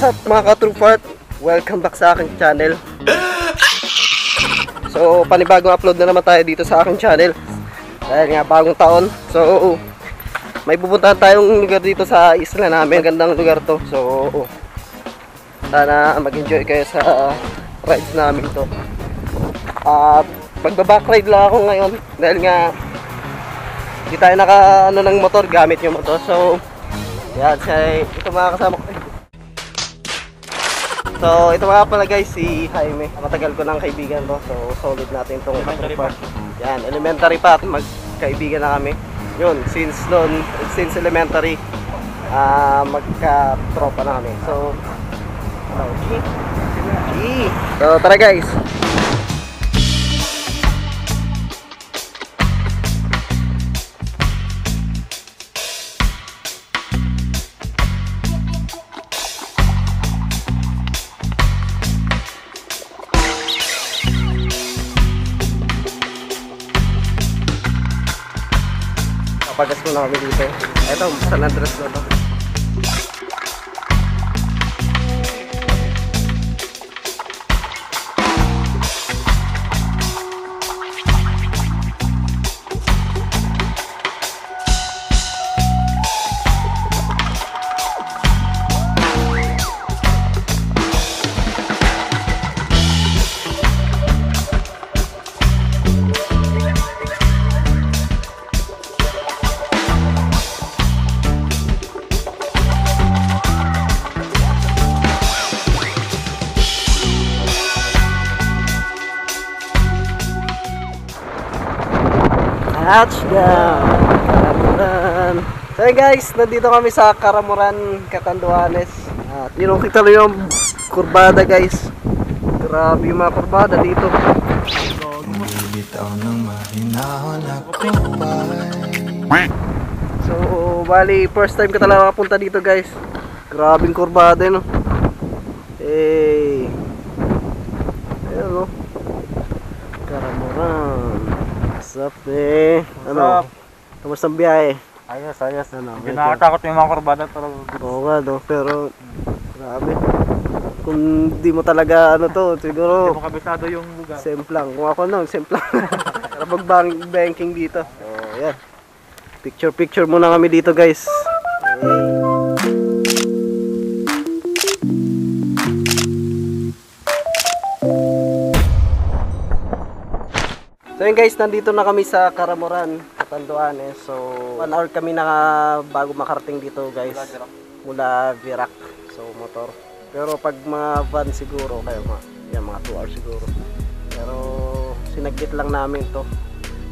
What's up mga ka-True Fart? Welcome back sa aking channel. So panibagong upload na naman tayo dito sa aking channel. Dahil nga bagong taon. So may pupuntahan tayong lugar dito sa isla namin. Magandang lugar to. So sana mag-enjoy kayo sa rides namin to. Magbaback-ride lang ako ngayon. Dahil nga hindi tayo naka ng motor, gamit yung motor. So yan, ito mga kasama ko. So, ito nga pala guys, si Jaime. Matagal ko ng kaibigan to. So, solid natin itong ka-True. Yan, elementary pa. Magkaibigan na kami. Yun, since elementary, magka-tropa na kami. So, so tara guys. Pagas ko na kami dito. Ito, San Andres na to. Karamuran. So guys, nandito kami sa Karamuran, Catanduanes. At yun, kita lang yung kurbada guys. Grabe yung mga kurbada dito. So bali, first time ko talaga makapunta dito guys. Grabing kurbada no. Ayun no, Karamuran. What's up ano? Kamusta ang biyahe? Ayos. Ano? Hindi nakakatakot yung mga kurbada pero... Oo nga no, pero grabe. Kung di mo talaga ano to, siguro... Hindi mo kabisado yung lugar. Semplang. Kung ako no, semplang. Para mag-banking dito. So, yan. Picture muna kami dito guys. So yun guys, nandito na kami sa Karamuran, Catanduanes. So 1 hour kami bago makarating dito guys. Mula Virac. So motor. Pero pag mga van siguro, kaya mga 2 hours siguro. Pero sinaglit lang namin to.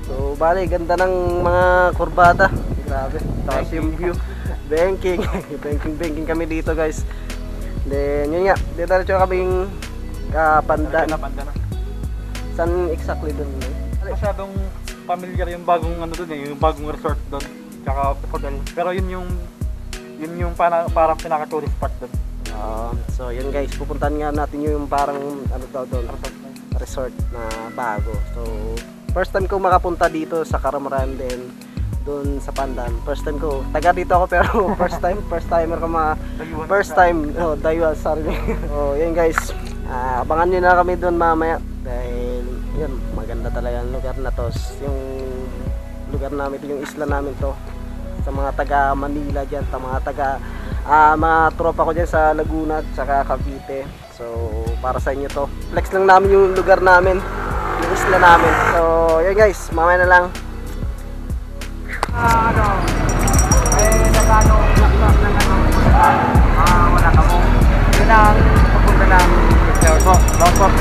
So bali, ganda ng mga kurbada. Grabe. Tapos yung view. Banking kami dito guys. Then yun nga, dito kaming Pandan. Saan exactly dun? Masyadong familiar yung bagong ano doon yung bagong resort doon, tsaka hotel. Pero yun yung parang pinaka-tourist spot doon. So yun guys, pupuntahan nga natin yung parang ano daw doon, resort na bago. So first time ko makapunta dito sa Karamuran, din doon sa Pandan. First time ko, taga dito ako pero first timer ko Dayuan, sorry. Oh, yun guys. Abangan niyo na kami doon mamaya dahil yun, maganda talaga ang lugar na to. Yung lugar namin, yung isla namin to. Sa mga taga Manila dyan, sa mga mga tropa ko dyan sa Laguna at saka Cavite. So para sa inyo to, flex lang namin yung lugar namin, yung isla namin. So yun guys, mamaya na lang. Wala ka mo. Yun ang papunta ng resort ko.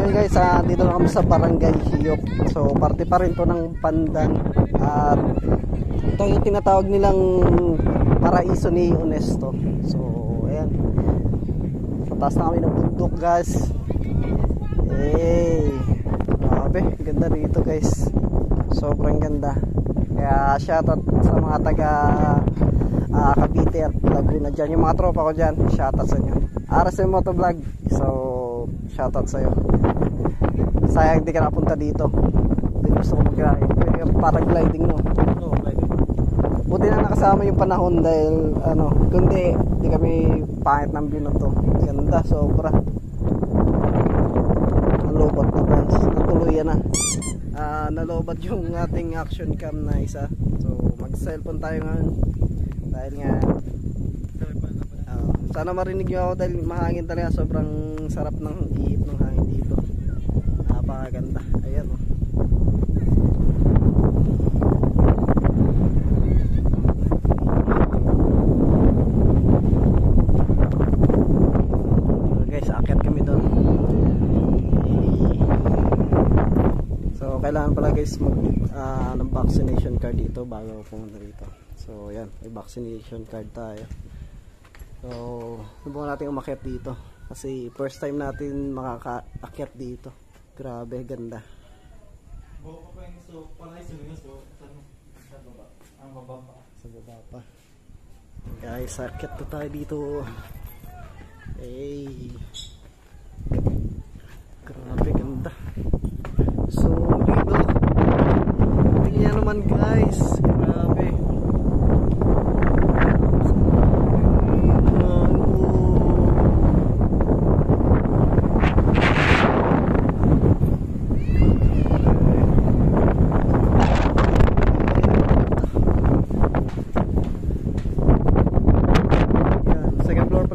bali guys, dito na kami sa Barangay Hiyok. So parte pa rin to ng Pandan. At ito yung tinatawag nilang paraiso ni Honesto. So ayan, sa taas na kami ng bundok guys. Hey, grabe, ganda dito guys, sobrang ganda. Kaya shoutout sa mga taga Cavite at Laguna dyan, yung mga tropa ko dyan, shoutout sa inyo. RSM Motovlog, so shoutout sa'yo. Sayang di ka napunta dito, di gusto ko mag-ride. Pwede ka paragliding, no? Oo, gliding. Buti na nakasama yung panahon dahil kundi di kami pangit ng binoto. Ganda, sobra. Nalobot na guys, natuluyan na. Nalobot yung ating action cam na isa. So mag cellphone tayo ngayon dahil nga sana marinig nyo ako dahil mahangin talaga. Sobrang sarap ng ihip ng hangin dito, napakaganda. Ayan o. Guys, aakyat kami doon. So kailangan pala guys ng vaccination card dito bago pumunta dito. So yan, may vaccination card tayo. So subukan natin umakyat dito kasi first time natin makakaakyat dito. Grabe, ganda. Sa baba pa. Guys, akyat na tayo dito. Hey, grabe, ganda. So dito, tingnan naman guys, grabe.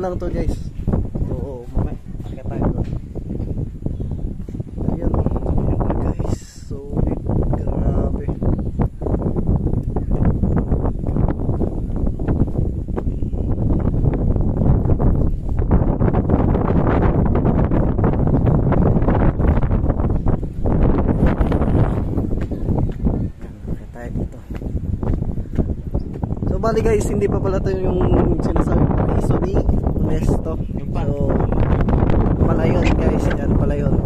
Lang to guys. Oo, mamaya akit tayo doon. Ayan guys, solid, grabe. Akit tayo dito. So bali guys, hindi pa pala to yung sinasabi paraiso ni Honesto. So pala yun guys, yan pala yun.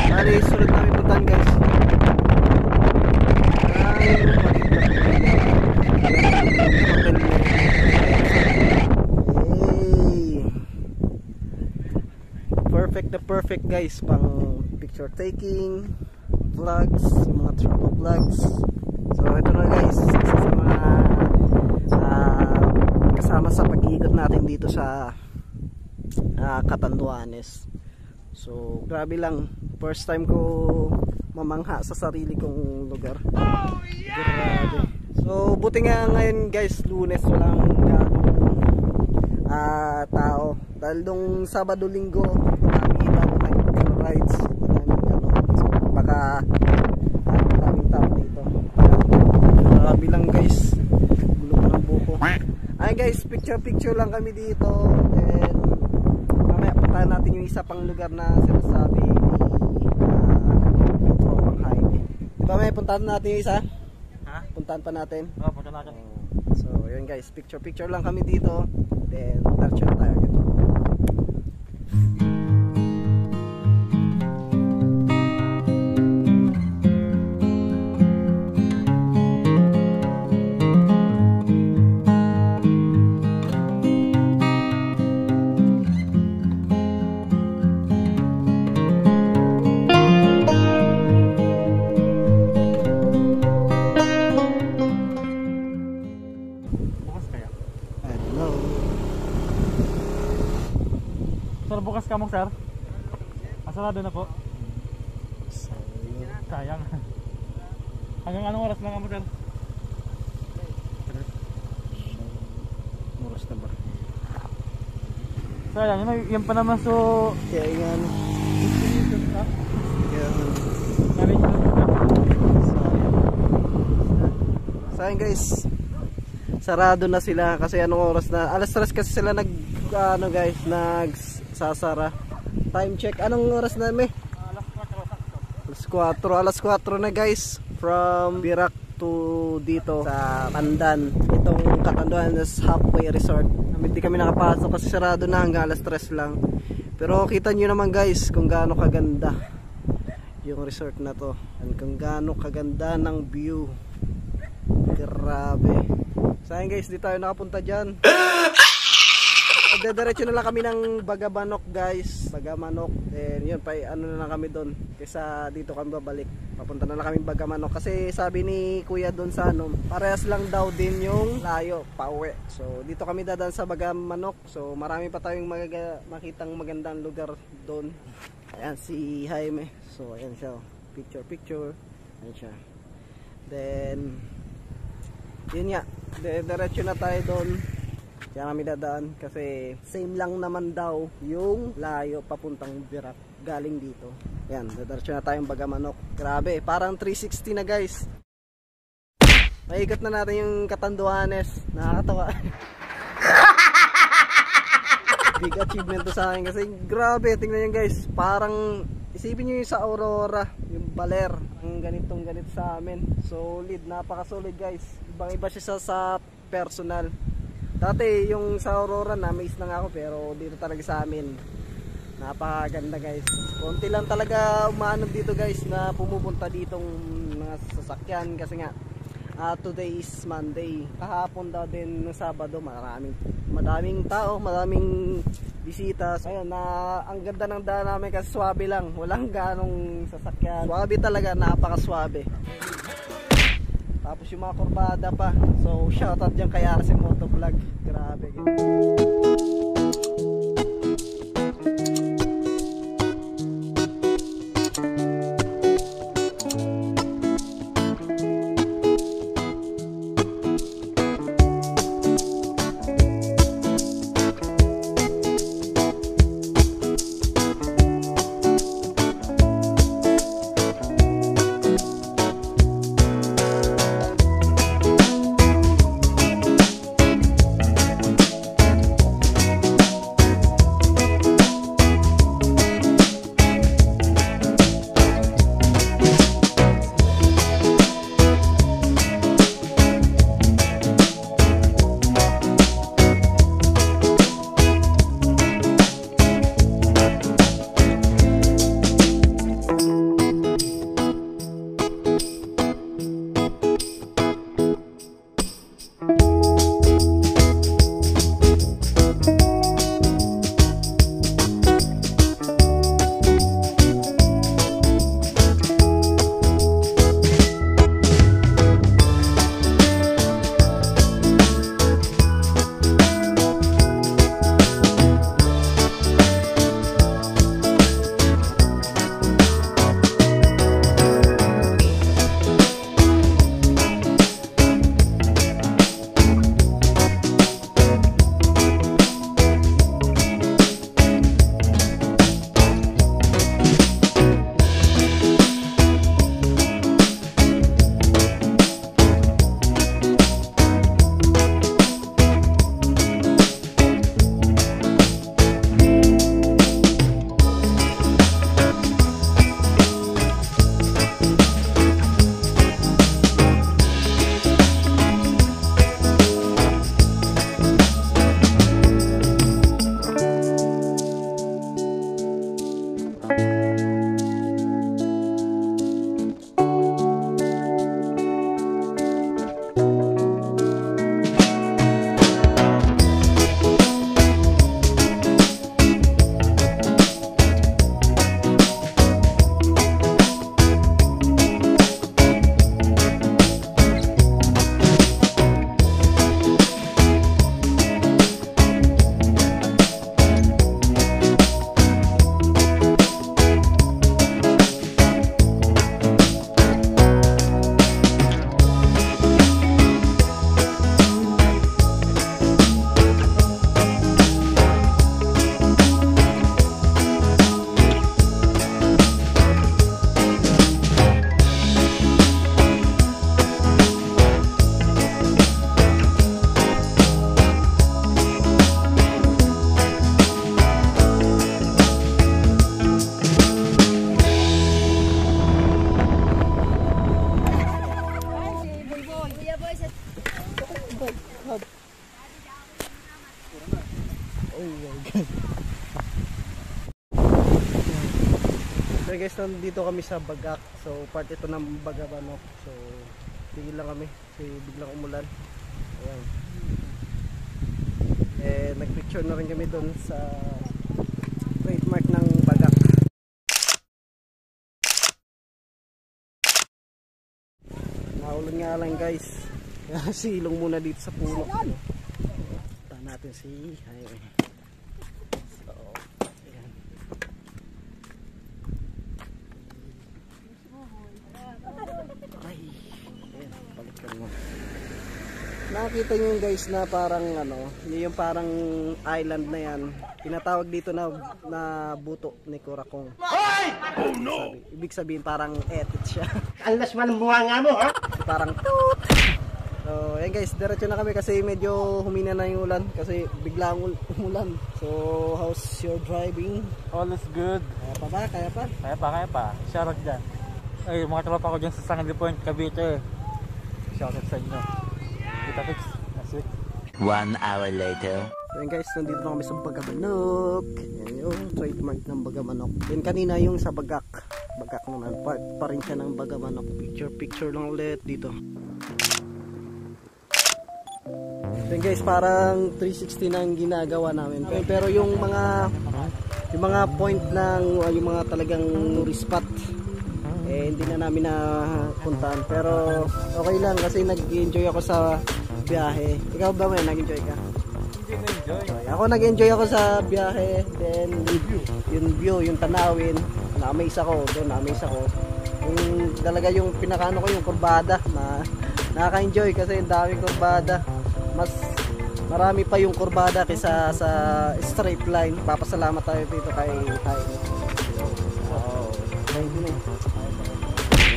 Bali, sulit namin puntahan guys. Perfect guys, pang picture taking vlogs, yung mga travel vlogs. So ito na guys, isa sa mga kasama sa pag-iikot natin dito sa Catanduanes. So grabe lang, first time ko mamangha sa sarili kong lugar. Grabe. So buti nga ngayon guys, Lunes, walang tao. Dahil nung Sabado, Linggo, rides, so baka maraming tao dito. Grabe lang guys, gulo pa ng buko. Ay guys, picture lang kami dito. And mamaya puntahan natin yung isa pang lugar na sinasabi ni Tropang Highway. Diba may puntahan natin yung isa? Ha? Puntahan pa natin? Oo, puntahan natin. So yun guys, picture lang kami dito. Then diretso na tayo dito. Sir, bukas ka mo sir? Asarado na po. Sayang. Hanggang anong oras lang mo sir? Oras na ba? Sayang, yan pa naman so... Kaya yan. Kaya... Kaya... Namin yun. So ayun guys, sarado na sila kasi anong oras na? Alas 3 kasi sila nagsasara. Time check. Anong oras na may? Alas 4 na guys. From Birak to dito sa Pandan. Itong Katanduan is halfway resort. Hindi kami nakapasok kasi sarado na hanggang alas 3 lang. Pero kita nyo naman guys kung gaano kaganda yung resort na to. And kung gaano kaganda ng view. Grabe. So ayun guys, di tayo nakapunta dyan. Diretso na lang kami ng Bagamanok guys. Bagamanok. And yun, ano na lang kami doon. Kaysa dito kami babalik. Papunta na lang kami Bagamanok. Kasi sabi ni kuya doon sa parehas lang daw din yung layo, pauwi. So dito kami dadaan sa Bagamanok. So marami pa tayong makitang magandang lugar doon. Ayan si Jaime. So ayan siya. Picture. Ayan siya. Then yun nga. Diretso na tayo doon. Kaya kami dadaan kasi same lang naman daw yung layo papuntang Birak galing dito. Ayan, diretso na tayong Bagamanok. Grabe, parang 360 na guys. Maigot na natin yung Catanduanes. Nakakatawa. Big achievement to sa akin kasi grabe, tingnan nyo guys. Parang isipin nyo yung sa Aurora, yung Baler. Ang ganito sa amin. Solid, napaka-solid guys. Ibang iba siya sa personal. Dati yung sa Aurora na-amaze na nga ako pero dito talaga sa amin napakaganda guys. Konti lang talaga umaanod dito guys na pumupunta ditong mga sasakyan kasi nga today is Monday. Kahapon daw din ng Sabado madaming tao, madaming bisita. Ayun na ang ganda ng daan namin kasi swabe lang. Walang ganong sasakyan. Swabe talaga, napaka-swabe. Tapos yung mga kurbada pa. So shoutout dyan kay RC Motovlog. Grabe. So guys, nandito kami sa Bagak. So part ito ng Bagabanok. So tigil lang kami kasi biglang umulan. Ayan. Eh nagpicture na rin kami doon sa trademark ng Bagak. Naulan nga lang guys. Silong muna dito sa puno. Punta natin si highway. So ayan. Ay, ayan, balik ka mo. Nakita nyo yung guys na parang ano, yung parang island na yan. Tinatawag dito na buto ni Kurakong. Oh no! Ibig sabihin parang etit siya. Alas man ang buha nga mo, ha? Parang toot! So, ayan guys, diretso na kami kasi medyo humina na yung ulan. Kasi biglang umulan. So, how's your driving? All is good. Kaya pa ba? Kaya pa? Kaya pa. Shoutout dyan. Ay, mga tropa ko dyan sa Sandy Point, Cavite. Shoutout sa inyo. Kita fix. That's it. 1 hour later. So yun guys, nandito na kami sa Bagamanok. Yan yung trademark ng Bagamanok. Yan kanina yung sa Bagak. Bagak naman, part pa rin siya ng Bagamanok. Picture lang ulit dito. So yun guys, parang 360 na ang ginagawa namin. Pero yung mga point ng yung mga talagang tourist spot, eh hindi na namin napuntahan. Pero okay lang kasi nag-enjoy ako sa biyahe. Ikaw ba may nag-enjoy ka? Enjoy. Ako nag-enjoy ako sa biyahe. Then yung view, yung tanawin, na-amaze ako. Doon na-amaze ako. Yung talaga yung pinakaano ko yung kurbada. Nakaka-enjoy kasi yung daming kurbada. Mas marami pa yung kurbada kaysa sa straight line. Papasalamat tayo dito kay tayo. Wow. Thank you.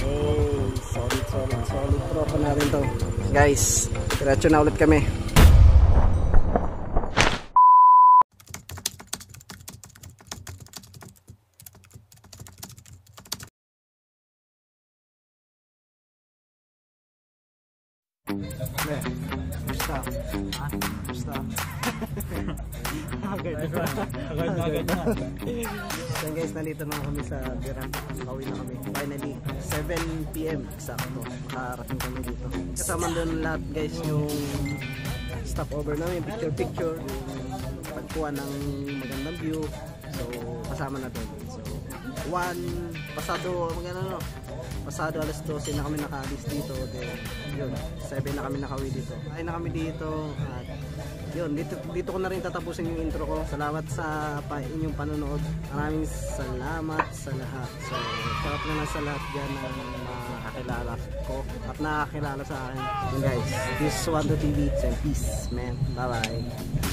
Hey, solid tropa natin to. Guys, diretso na ulit kami. Basta. Basta. Agad na. So guys, nandito na kami sa Biran. Nakauwi na kami. Finally, 7 PM exacto. Makarating kami dito. Kasama doon lahat guys yung stopover namin, picture, pagkuha ng magandang view. So kasama na doon. So pasado alas 12 na kami nakaalis dito. Then yun, 7 na kami nakauwi dito. Ay na kami dito at yun, dito ko na rin tatapusin yung intro ko. Salamat sa inyong panonood. Maraming salamat sa lahat. So, shout na lang sa lahat dyan na nakakilala ko at nakakilala sa akin. Yun guys, this is Wando TV and peace man. Bye bye.